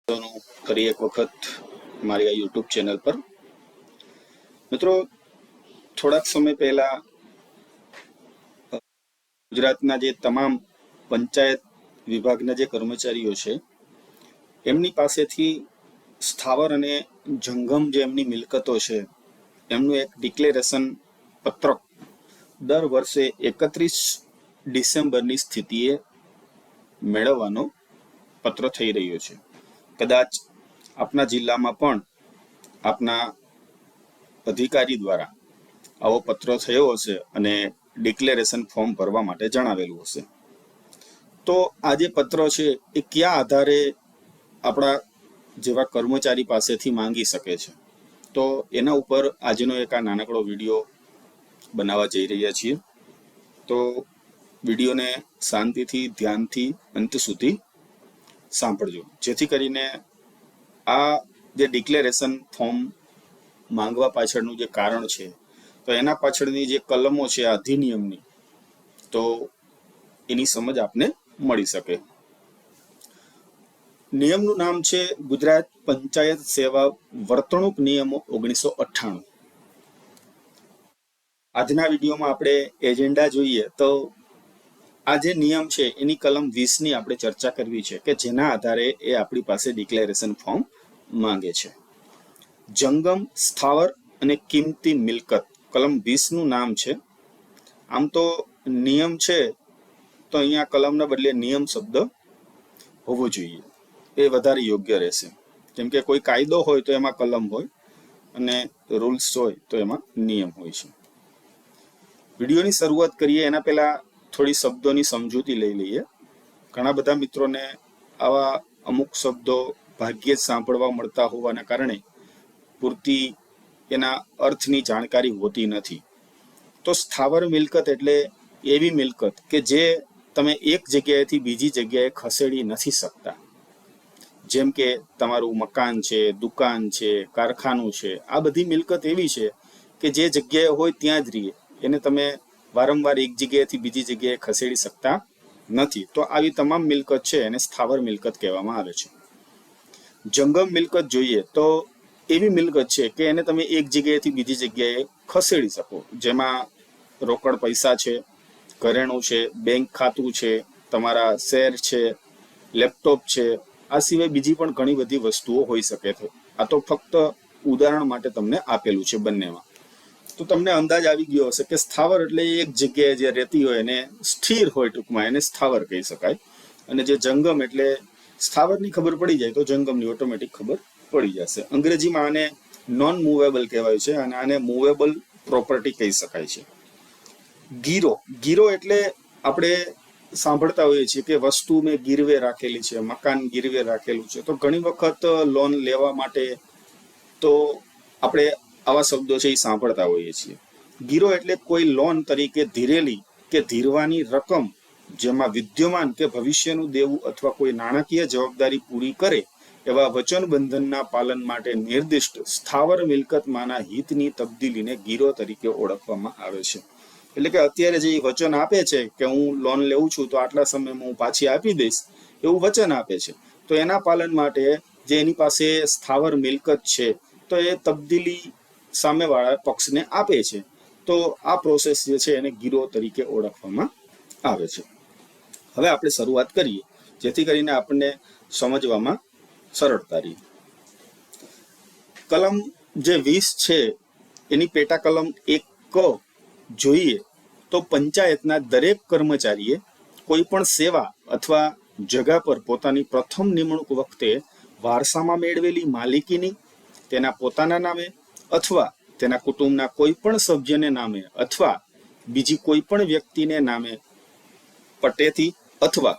ફરી એક વખત મારી આ યુટ્યુબ ચેનલ પર. મિત્રો, થોડાક સમય પહેલા ગુજરાતના જે તમામ પંચાયત વિભાગના જે કર્મચારીઓ છે એમની પાસેથી સ્થાવર અને જંગમ જે એમની મિલકતો છે એમનું એક ડિક્લેરેશન પત્રક દર વર્ષે 31 ડિસેમ્બરની સ્થિતિએ મેળવવાનો પત્ર થઈ રહ્યો છે. કદાચ આપના જિલ્લામાં પણ આપના અધિકારી દ્વારા આવો પત્ર થયો હશે અને ડિક્લેરેશન ફોર્મ ભરવા માટે જણાવેલું હશે. તો આ જે પત્ર છે એ કયા આધારે આપણા જેવા કર્મચારી પાસેથી માંગી શકે છે, તો એના ઉપર આજનો એક આ નાનકડો વિડીયો બનાવવા જઈ રહ્યા છીએ. તો વિડીયોને શાંતિથી, ધ્યાનથી અંત સુધી સાંભળજો, જેથી કરીને આ જે ડિક્લેરેશન ફોર્મ માંગવા પાછળનું જે કારણ છે, તો એના પાછળની જે કલમો છે આ અધિનિયમની, તો એની સમજ આપને મળી શકે. નિયમનું નામ છે ગુજરાત પંચાયત સેવા વર્તણૂક નિયમો 1998. આજના વિડીયોમાં આપણે એજન્ડા જોઈએ તો આ જે નિયમ છે એની કલમ 20ની આપણે ચર્ચા કરવી છે કે જેના આધારે એ આપણી પાસે ડિક્લેરેશન ફોર્મ માંગે છે. જંગમ, સ્થાવર અને કિંમતી મિલકત કલમ 20નું નામ છે. આમ તો નિયમ છે તો અહીંયા કલમના બદલે નિયમ શબ્દ હોવો જોઈએ, એ વધારે યોગ્ય રહેશે. કેમ કે કોઈ કાયદો હોય તો એમાં કલમ હોય અને રૂલ્સ હોય તો એમાં નિયમ હોય છે. વિડીયોની શરૂઆત કરીએ એના પહેલા થોડી શબ્દોની સમજૂતી લઈ લઈએ. ઘણા બધા મિત્રોને આવા અમુક શબ્દો ભાગ્યે જ સાંભળવા મળતા હોવાના કારણે પૂરતી એના અર્થની જાણકારી હોતી નથી. તો સ્થાવર મિલકત એટલે એવી મિલકત કે જે તમે એક જગ્યાએથી બીજી જગ્યાએ ખસેડી નથી શકતા. જેમ કે તમારું મકાન છે, દુકાન છે, કારખાનું છે, આ બધી મિલકત એવી છે કે જે જગ્યાએ હોય ત્યાં જ રહીએ, એને તમે વારંવાર એક જગ્યાએથી બીજી જગ્યાએ ખસેડી શકતા નથી. તો આવી તમામ મિલકત છે એને સ્થાવર મિલકત કહેવામાં આવે છે. જંગમ મિલકત જોઈએ તો એવી મિલકત છે કે એને તમે એક જગ્યાએથી બીજી જગ્યાએ ખસેડી શકો, જેમાં રોકડ પૈસા છે, ઘરેણું છે, બેંક ખાતું છે, તમારા શેર છે, લેપટોપ છે, આ સિવાય બીજી પણ ઘણી બધી વસ્તુઓ હોઈ શકે છે. આ તો ફક્ત ઉદાહરણ માટે તમને આપેલું છે બંનેમાં. તો તમને અંદાજ આવી ગયો હશે કે સ્થાવર એટલે એક જગ્યાએ જે રહેતી હોય એને સ્થિર હોય, ટૂંકમાં એને સ્થાવર કહી શકાય. અને જે જંગમ એટલે સ્થાવરની ખબર પડી જાય તો જંગમની ઓટોમેટિક ખબર પડી જશે. અંગ્રેજીમાં આને નોન મૂવેબલ કહેવાય છે અને આને મૂવેબલ પ્રોપર્ટી કહી શકાય છે. ગીરો એટલે આપણે સાંભળતા હોઈએ છીએ કે વસ્તુ મેં ગીરવે રાખેલી છે, મકાન ગીરવે રાખેલું છે. તો ઘણી વખત લોન લેવા માટે તો આપણે આવા શબ્દો છે એ સાંભળતા હોઈએ છીએ. ગીરો એટલે કોઈ લોન તરીકે ધીરેલી કે ધીરવાની રકમ જેમાં વિદ્યમાન કે ભવિષ્યનું દેવું અથવા કોઈ નાણાકીય જવાબદારી પૂરી કરે એવા વચનબંધનના પાલન માટે નિર્દિષ્ટ સ્થાવર મિલકતમાંના હિતની તબદીલીને ગીરો તરીકે ઓળખવામાં આવે છે. એટલે કે અત્યારે જે વચન આપે છે કે હું લોન લેવું છું તો આટલા સમયમાં હું પાછી આપી દઈશ, એવું વચન આપે છે. તો એના પાલન માટે જે એની પાસે સ્થાવર મિલકત છે તો એ તબદીલી સામેવાળા પક્ષને આપે છે. તો આ પ્રોસેસ જે છે એને ગીરો તરીકે ઓળખવામાં આવે છે. હવે આપણે શરૂઆત કરીએ જેથી કરીને આપણને સમજવામાં સરળતા રહે. કલમ જે 20 છે એની પેટા કલમ 1 જોઈએ તો પંચાયતના દરેક કર્મચારીએ કોઈ પણ સેવા અથવા જગા પર પોતાની પ્રથમ નિમણૂક વખતે વારસામાં મેળવેલી માલિકીની તેના પોતાના નામે અથવા તેના કુટુંબના કોઈ પણ સભ્યને નામે અથવા બીજી કોઈ પણ વ્યક્તિને નામે પટ્ટેથી અથવા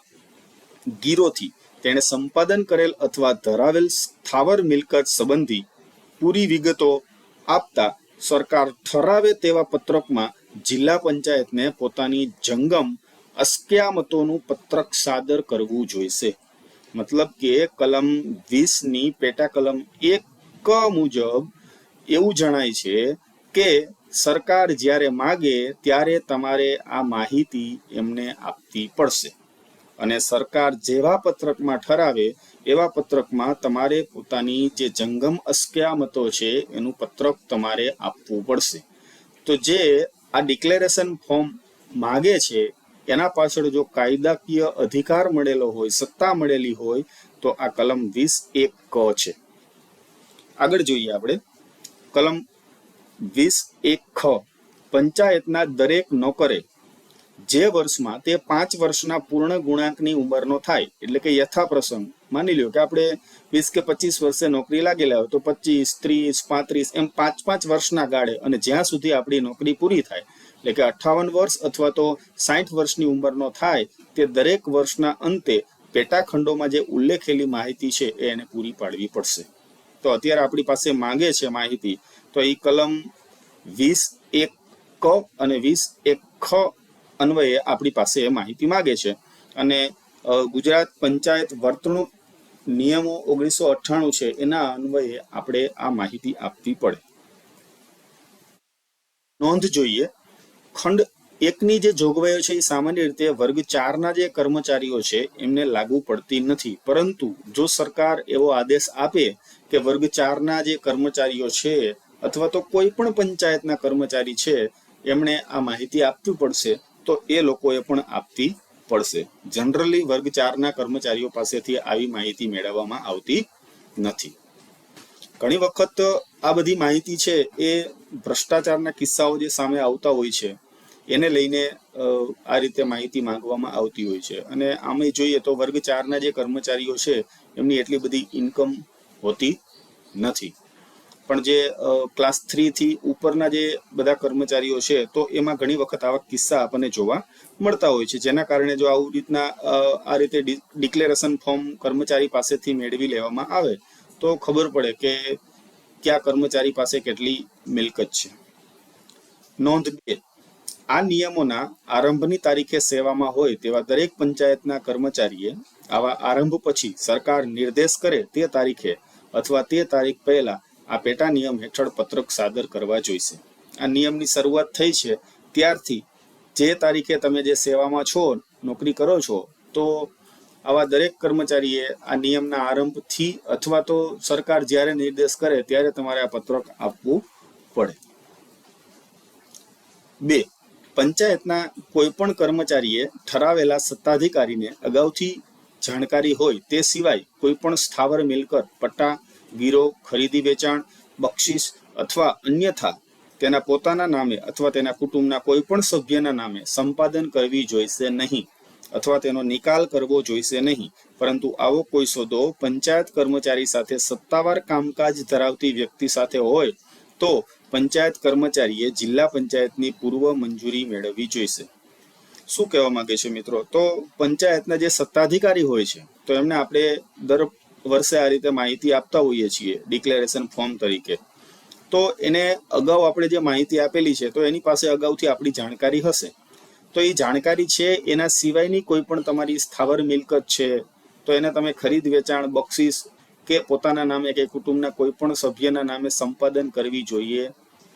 ગીરોથી તેણે સંપાદન કરેલ અથવા ધરાવેલ સ્થાવર મિલકત સંબંધી પૂરી વિગતો આપતા સરકાર ઠરાવે તેવા પત્રકમાં જિલ્લા પંચાયતને પોતાની જંગમ અસ્ક્યામતોનું પત્રક સાદર કરવું જોઈશે. મતલબ કે કલમ 20ની પેટા કલમ 1 મુજબ એવું જણાય છે કે સરકાર જ્યારે માગે ત્યારે તમારે આ માહિતી એમને આપવી પડશે. અને સરકાર જેવા પત્રકમાં ઠરાવે એવા પત્રકમાં તમારે પોતાની જે જંગમ અસ્ક્યામતો છે એનું પત્રક તમારે આપવું પડશે. તો જે આ ડિક્લેરેશન ફોર્મ માગે છે એના પાછળ જો કાયદાકીય અધિકાર મળેલો હોય, સત્તા મળેલી હોય, તો આ કલમ 20(1) ક છે. આગળ જોઈએ આપણે કલમ 20(1) ખ. પંચાયતના દરેક નોકરે જે વર્ષમાં તે 5 વર્ષના પૂર્ણ ગુણાંકની ઉંમરનો થાય, એટલે કે યથાપ્રસંગ માની લ્યો કે આપણે 20 કે 25 વર્ષે નોકરી લાગેલા હોય તો 25, 30, 35 એમ 5 વર્ષના ગાળે, અને જ્યાં સુધી આપણી નોકરી પૂરી થાય એટલે કે 58 વર્ષ અથવા તો 60 વર્ષની ઉંમરનો થાય, તે દરેક વર્ષના અંતે પેટાખંડોમાં જે ઉલ્લેખેલી માહિતી છે એ એને પૂરી પાડવી પડશે. તો અત્યારે આપણી પાસે માંગે છે માહિતી, તો એ કલમ 20(1) ક અને 20(1) ખ અન્વયે આપણી પાસે એ માહિતી માંગે છે. અને ગુજરાત પંચાયત વર્તણૂક નિયમો 1998 છે એના અન્વયે આપણે આ માહિતી આપવી પડે. નોંધ જોઈએ, ખંડ 1ની જે જોગવાઈઓ છે એ સામાન્ય રીતે વર્ગ 4ના જે કર્મચારીઓ છે એમને લાગુ પડતી નથી, પરંતુ જો સરકાર એવો આદેશ આપે કે વર્ગ 4ના જે કર્મચારીઓ છે અથવા તો કોઈ પણ પંચાયતના કર્મચારી છે એમણે આ માહિતી આપવી પડશે, તો એ લોકોએ પણ આપવી પડશે. જનરલી વર્ગ 4ના કર્મચારીઓ પાસેથી આવી માહિતી મેળવવામાં આવતી નથી. ઘણી વખત આ બધી માહિતી છે એ ભ્રષ્ટાચારના કિસ્સાઓ જે સામે આવતા હોય છે એને લઈને આ રીતે માહિતી માંગવામાં આવતી હોય છે. અને આમે જોઈએ તો વર્ગ 4ના જે કર્મચારીઓ છે એમની એટલી બધી ઇન્કમ હોતી નથી, પણ જે ક્લાસ 3 થી ઉપરના જે બધા કર્મચારીઓ છે તો એમાં ઘણી વખત આવા કિસ્સા આપણને જોવા મળતા હોય છે, જેના કારણે જો આવું રીતના આ રીતે ડિક્લેરેશન ફોર્મ કર્મચારી પાસેથી મેળવી લેવામાં આવે તો ખબર પડે કે કયા કર્મચારી પાસે કેટલી મિલકત છે. નોંધ 2, આ નિયમોના આરંભની તારીખે સેવામાં હોય તેવા દરેક પંચાયતના કર્મચારીએ આવા આરંભ પછી સરકાર નિર્દેશ કરે તે તારીખે અથવા તે તારીખ પહેલા આ પેટા નિયમ હેઠળ પત્રક સાદર કરવા જોઈશે. આ નિયમની શરૂઆત થઈ છે ત્યારથી જે તારીખે તમે જે સેવામાં છો, નોકરી કરો છો, તો આવા દરેક કર્મચારીએ આ નિયમના આરંભથી અથવા તો સરકાર જ્યારે નિર્દેશ કરે ત્યારે તમારે આ પત્રક આપવું પડે. 2, પંચાયતના કોઈ પણ કર્મચારીએ ઠરાવેલા સત્તાધિકારીને અગાઉથી જાણકારી હોય તે સિવાય કોઈ પણ સ્થાવર મિલકત, પટ્ટા, ગીરો, ખરીદી વેચાણ, બક્ષિસ અથવા અન્યથા તેના પોતાના નામે અથવા તેના કુટુંબના કોઈ પણ સભ્યના નામે સંપાદન કરવી જોઈશે નહીં અથવા તેનો નિકાલ કરવો જોઈશે નહીં, પરંતુ આવો કોઈ સોદો પંચાયત કર્મચારી સાથે સત્તાવાર કામકાજ ધરાવતી વ્યક્તિ સાથે હોય તો પંચાયત કર્મચારીએ જિલ્લા પંચાયતની પૂર્વ મંજૂરી મેળવવી જોઈશે. શું કહેવા માંગે છે મિત્રો? તો પંચાયતના જે સત્તાધિકારી હોય છે તો એમને આપણે દર વર્ષે આ રીતે માહિતી આપતા હોઈએ છીએ ડિક્લેરેશન ફોર્મ તરીકે. તો એને અગાઉ આપણે જે માહિતી આપેલી છે તો એની પાસે અગાઉથી આપણી જાણકારી હશે. તો એ જાણકારી છે એના સિવાયની કોઈ પણ તમારી સ્થાવર મિલકત છે તો એને તમે ખરીદ વેચાણ, બક્ષિસ કે પોતાના નામે કે કુટુંબના કોઈ પણ સભ્યના નામે સંપાદન કરવી જોઈએ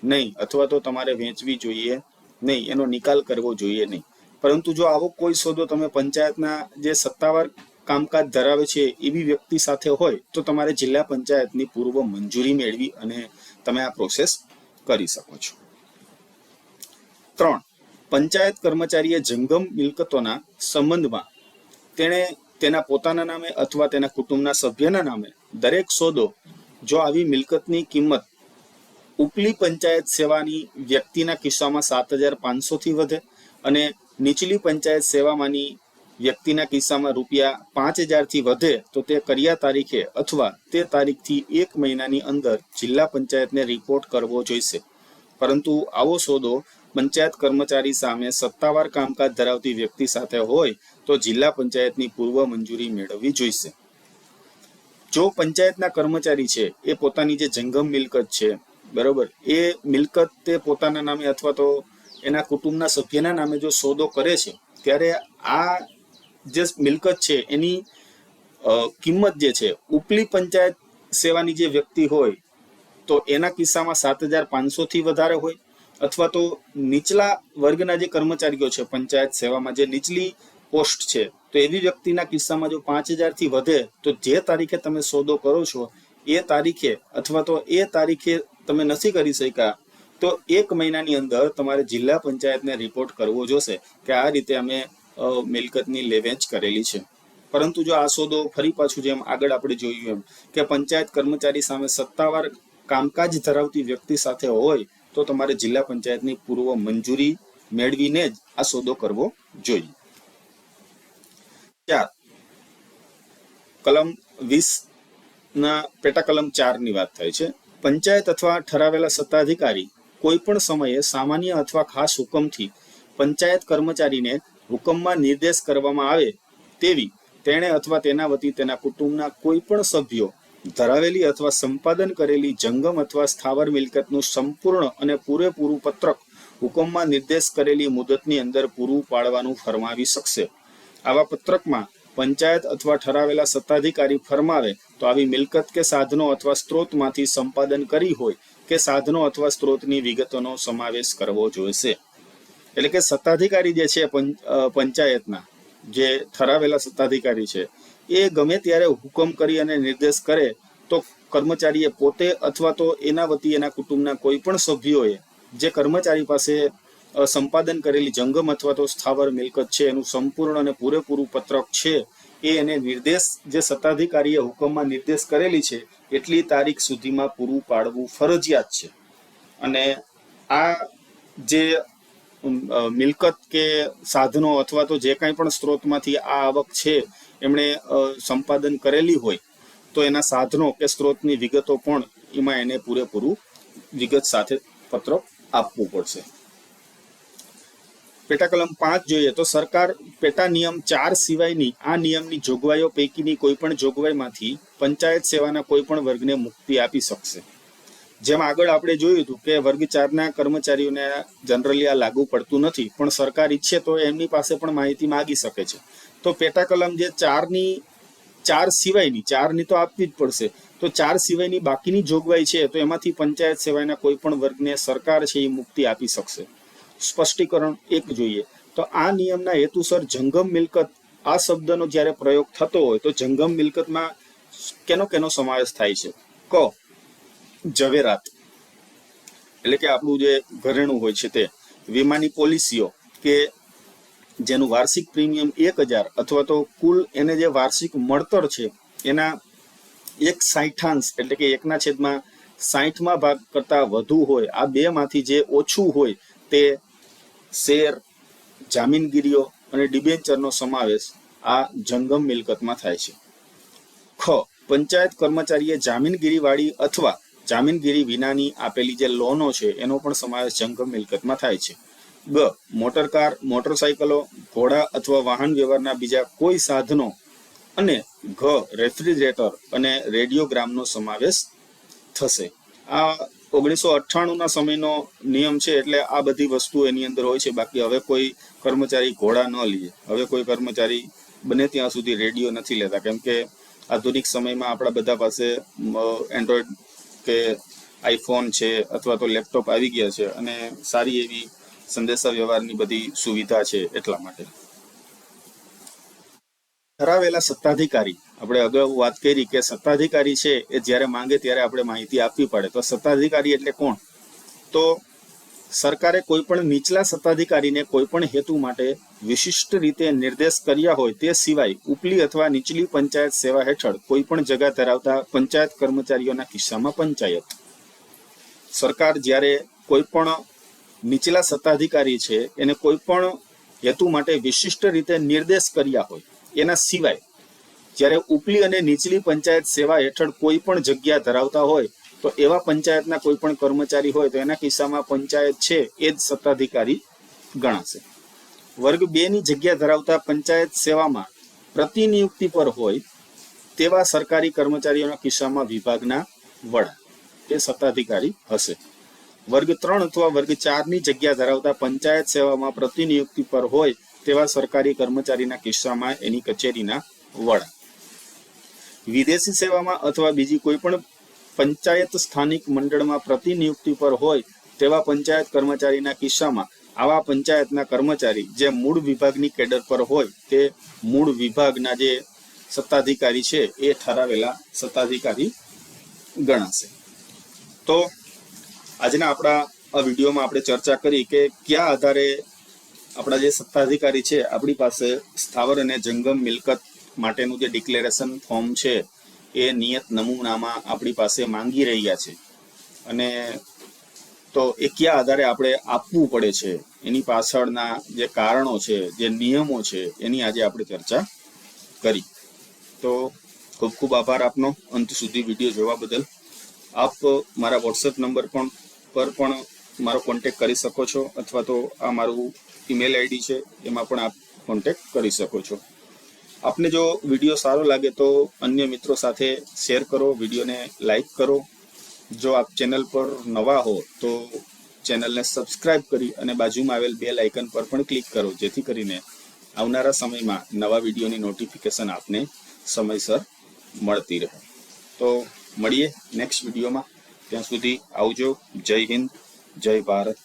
નહીં અથવા તો તમારે વેચવી જોઈએ નહીં, એનો નિકાલ કરવો જોઈએ નહીં. પરંતુ જો આવો કોઈ સોદો તમે પંચાયતના જે સત્તાવાર કામકાજ ધરાવે છે એવી વ્યક્તિ સાથે હોય તો તમારે જિલ્લા પંચાયતની પૂર્વ મંજૂરી મેળવી અને તમે આ પ્રોસેસ કરી શકો છો. 3, પંચાયત કર્મચારીએ જંગમ મિલકતોના સંબંધમાં તેણે તેના પોતાના નામે અથવા તેના કુટુંબના સભ્યના નામે દરેક સોદો જો આવી મિલકતની કિંમત ઉપલી પંચાયત સેવાની વ્યક્તિના કિસ્સામાં 7,500 થી વધે અને નીચલી પંચાયત સેવામાંની વ્યક્તિના કિસ્સામાં ₹5,000 થી વધે તો તે કર્યા તારીખે અથવા તે તારીખથી 1 મહિનાની અંદર જિલ્લા પંચાયતને રિપોર્ટ કરવો જોઈશે. પરંતુ આવો સોદો પંચાયત કર્મચારી સામે સત્તાવાર કામકાજ ધરાવતી વ્યક્તિ સાથે હોય તો જિલ્લા પંચાયતની પૂર્વ મંજૂરી મેળવવી જોઈશે. જો પંચાયતના કર્મચારી છે એ પોતાની જે જંગમ મિલકત છે, બરોબર, એ મિલકત તે પોતાના નામે અથવા તો એના કુટુંબના સભ્યના નામે જો સોદો કરે છે ત્યારે આ જે મિલકત છે એની કિંમત જે છે ઉપલી પંચાયત સેવાની જે વ્યક્તિ હોય તો એના કિસ્સામાં 7,500 થી વધારે હોય અથવા તો નીચલા વર્ગના જે કર્મચારીઓ છે પંચાયત સેવામાં જે નીચલી પોસ્ટ છે, તો એવી વ્યક્તિના કિસ્સામાં જો 5,000 થી વધે તો જે તારીખે તમે સોદો કરો છો એ તારીખે અથવા તો એ તારીખે તમે નથી કરી શક્યા તો 1 મહિનાની અંદર તમારે જિલ્લા પંચાયતને રિપોર્ટ કરવો જોશે કે આ રીતે અમે મિલકતની લેવેચ કરેલી છે. પરંતુ જો આ સોદો ફરી પાછું જેમ આગળ આપણે જોયું એમ કે પંચાયત કર્મચારી સામે સત્તાવાર કામકાજ ધરાવતી વ્યક્તિ સાથે હોય તો તમારે જિલ્લા પંચાયતની પૂર્વ મંજૂરી મેળવીને જ આ સોદો કરવો જોઈએ. 4 કલમ 20 ના પેટા કલમ 4 ની વાત થાય છે. પંચાયત અથવા ઠરાવેલા સત્તાધિકારી કોઈ પણ સમયે સામાન્ય અથવા ખાસ હુકમથી પંચાયત કર્મચારીને હુકમમાં નિર્દેશ કરવામાં આવે તેવી તેણે અથવા તેના વતી તેના કુટુંબના કોઈ પણ સભ્યો ધરાવેલી અથવા સંપાદન કરેલી જંગમ અથવા સ્થાવર મિલકતનું સંપૂર્ણ અને પૂરેપૂરું પત્રક હુકમમાં નિર્દેશ કરેલી મુદતની અંદર પૂરું પાડવાનું ફરમાવી શકશે. આવા પત્રકમાં પંચાયત અથવા ઠરાવેલા સત્તાધિકારી ફરમાવે તો આવી મિલકત કે સાધનો અથવા સ્ત્રોતમાંથી સંપાદન કરી હોય કે સાધનો અથવા સ્ત્રોતની વિગતોનો સમાવેશ કરવો જોઈશે. એટલે કે સત્તાધિકારી જે છે પંચાયતના જે ઠરાવેલા સત્તાધિકારી છે એ ગમે ત્યારે હુકમ કરી અને નિર્દેશ કરે તો કર્મચારીએ પોતે અથવા તો એના વતી એના કુટુંબના કોઈ પણ સભ્યોએ જે કર્મચારી પાસે સંપાદન કરેલી જંગમ અથવા તો સ્થાવર મિલકત છે એનું સંપૂર્ણ અને પૂરેપૂરું પત્રક છે એ એને નિર્દેશ જે સત્તાધિકારીએ હુકમમાં નિર્દેશ કરેલી છે એટલી તારીખ સુધીમાં પૂરું પાડવું ફરજિયાત છે. અને આ જે મિલકત કે સાધનો અથવા તો જે કાંઈ પણ સ્ત્રોતમાંથી આ આવક છે એમણે સંપાદન કરેલી હોય તો એના સાધનો કે સ્ત્રોતની વિગતો પણ એમાં એને પૂરેપૂરું વિગત સાથે પત્રક આપવું પડશે. પેટા કલમ 5 જોઈએ તો સરકાર પેટા નિયમ 4 સિવાયની આ નિયમની જોગવાઈઓ પૈકીની કોઈ પણ જોગવાઈમાંથી પંચાયત સેવાના કોઈ પણ વર્ગને મુક્તિ આપી શકશે. જેમ આગળ આપણે જોયું હતું કે વર્ગ 4ના કર્મચારીઓને જનરલી આ લાગુ પડતું નથી, પણ સરકાર ઈચ્છે તો એમની પાસે પણ માહિતી માંગી શકે છે. તો પેટા કલમ જે 4 સિવાયની 4ની તો આપવી જ પડશે, તો 4 સિવાયની બાકીની જોગવાઈ છે તો એમાંથી પંચાયત સેવાના કોઈ પણ વર્ગને સરકાર છે એ મુક્તિ આપી શકશે. સ્પષ્ટીકરણ 1 જોઈએ તો આ નિયમના હેતુસર જંગમ મિલકત આ શબ્દનો જ્યારે પ્રયોગ થતો હોય તો જંગમ મિલકતમાં કેનો સમાવેશ થાય છે? ક ઝવેરાત એટલે કે આપણું જે ઘરેણું હોય છે તે, વીમાની પોલિસીઓ કે જેનું વાર્ષિક પ્રીમિયમ 1,000 અથવા તો કુલ એને જે વાર્ષિક મળતર છે એના 1/60 એટલે કે 1/60 ભાગ કરતા વધુ હોય, આ બે માંથી જે ઓછું હોય તે શેર, જામીનગીરીઓ અને ડિબેન્ચરનો સમાવેશ આ જંગમ મિલકતમાં થાય છે. ખ પંચાયત કર્મચારીએ જામીનગીરી વાળી અથવા જામીનગીરી વિનાની આપેલી જે લોનો છે એનો પણ સમાવેશ જંગમ મિલકતમાં થાય છે. ગ મોટરકાર, મોટરસાયકલો, ઘોડા અથવા વાહન વ્યવહારના બીજા કોઈ સાધનો અને ઘ રેફ્રિજરેટર અને રેડિયોગ્રામનો સમાવેશ થશે. આ 1998ના સમયનો નિયમ છે એટલે આ બધી વસ્તુ એની અંદર હોય છે. બાકી હવે કોઈ કર્મચારી ઘોડા ન લે, હવે કોઈ કર્મચારી બને ત્યાં સુધી રેડિયો નથી લેતા, કેમ કે આધુનિક સમયમાં આપણા બધા પાસે એન્ડ્રોઈડ કે આઈફોન છે અથવા તો લેપટોપ આવી ગયા છે અને સારી એવી સંદેશા વ્યવહારની બધી સુવિધા છે એટલા માટે. ઠરાવેલા સત્તાધિકારી, આપણે અગાઉ વાત કરી કે સત્તાધિકારી છે એ જ્યારે માંગે ત્યારે આપણે માહિતી આપવી પડે. તો સત્તાધિકારી એટલે કોણ? તો સરકારે કોઈ પણ નીચલા સત્તાધિકારીને કોઈ પણ હેતુ માટે વિશિષ્ટ રીતે નિર્દેશ કર્યા હોય તે સિવાય ઉપલી અથવા નીચલી પંચાયત સેવા હેઠળ કોઈ પણ જગા ધરાવતા પંચાયત કર્મચારીઓના કિસ્સામાં પંચાયત. સરકાર જ્યારે કોઈ પણ નીચલા સત્તાધિકારી છે એને કોઈ પણ હેતુ માટે વિશિષ્ટ રીતે નિર્દેશ કર્યા હોય એના સિવાય જ્યારે ઉપલી અને નીચલી પંચાયત સેવા હેઠળ કોઈ પણ જગ્યા ધરાવતા હોય તો એવા પંચાયતના કોઈ પણ કર્મચારી હોય તો એના કિસ્સામાં પંચાયત છે એ જ સત્તાધિકારી ગણાશે. વર્ગ 2ની જગ્યા ધરાવતા પંચાયત સેવામાં પ્રતિનિયુક્તિ પર હોય તેવા સરકારી કર્મચારીઓના કિસ્સામાં વિભાગના વડા એ સત્તાધિકારી હશે. વર્ગ 3 અથવા વર્ગ 4ની જગ્યા ધરાવતા પંચાયત સેવામાં પ્રતિનિયુક્તિ પર હોય તેવા સરકારી કર્મચારીના કિસ્સામાં એની કચેરીના વડા. વિદેશી સેવામાં અથવા બીજી કોઈ પણ પંચાયત સ્થાનિક મંડળમાં પ્રતિનિયુક્તિ પર હોય તેવા પંચાયત કર્મચારીના કિસ્સામાં આવા પંચાયતના કર્મચારી જે મૂળ વિભાગની કેડર પર હોય તે મૂળ વિભાગના જે સત્તાધિકારી છે એ ઠરાવેલા સત્તાધિકારી ગણાશે. તો આજના આપણા આ વિડીયોમાં આપણે ચર્ચા કરી કે કયા આધારે આપણા જે સત્તાધિકારી છે આપણી પાસે સ્થાવર અને જંગમ મિલકત માટેનું જે ડિક્લેરેશન ફોર્મ છે એ નિયત નમૂનામાં આપણી પાસે માંગી રહ્યા છે, અને તો એ કયા આધારે આપણે આપવું પડે છે એની પાછળના જે કારણો છે, જે નિયમો છે, એની આજે આપણે ચર્ચા કરી. તો ખૂબ ખૂબ આભાર આપનો અંત સુધી વિડીયો જોવા બદલ. આપ મારા વોટ્સએપ નંબર પર પણ મારો કોન્ટેક કરી શકો છો, અથવા તો આ મારું ઈમેલ આઈડી છે એમાં પણ આપ કોન્ટેક કરી શકો છો. આપને જો વિડીયો સારો લાગે તો અન્ય મિત્રો સાથે શેર કરો, વિડીયોને લાઈક કરો. જો આપ ચેનલ પર નવા હો તો ચેનલને સબસ્ક્રાઇબ કરી અને બાજુમાં આવેલ બેલ આઇકન પર પણ ક્લિક કરો, જેથી કરીને આવનારા સમયમાં નવા વિડીયોની નોટિફિકેશન આપને સમયસર મળતી રહે. તો મળીએ નેક્સ્ટ વિડીયોમાં. ત્યાં સુધી આવજો. જય હિન્દ, જય ભારત.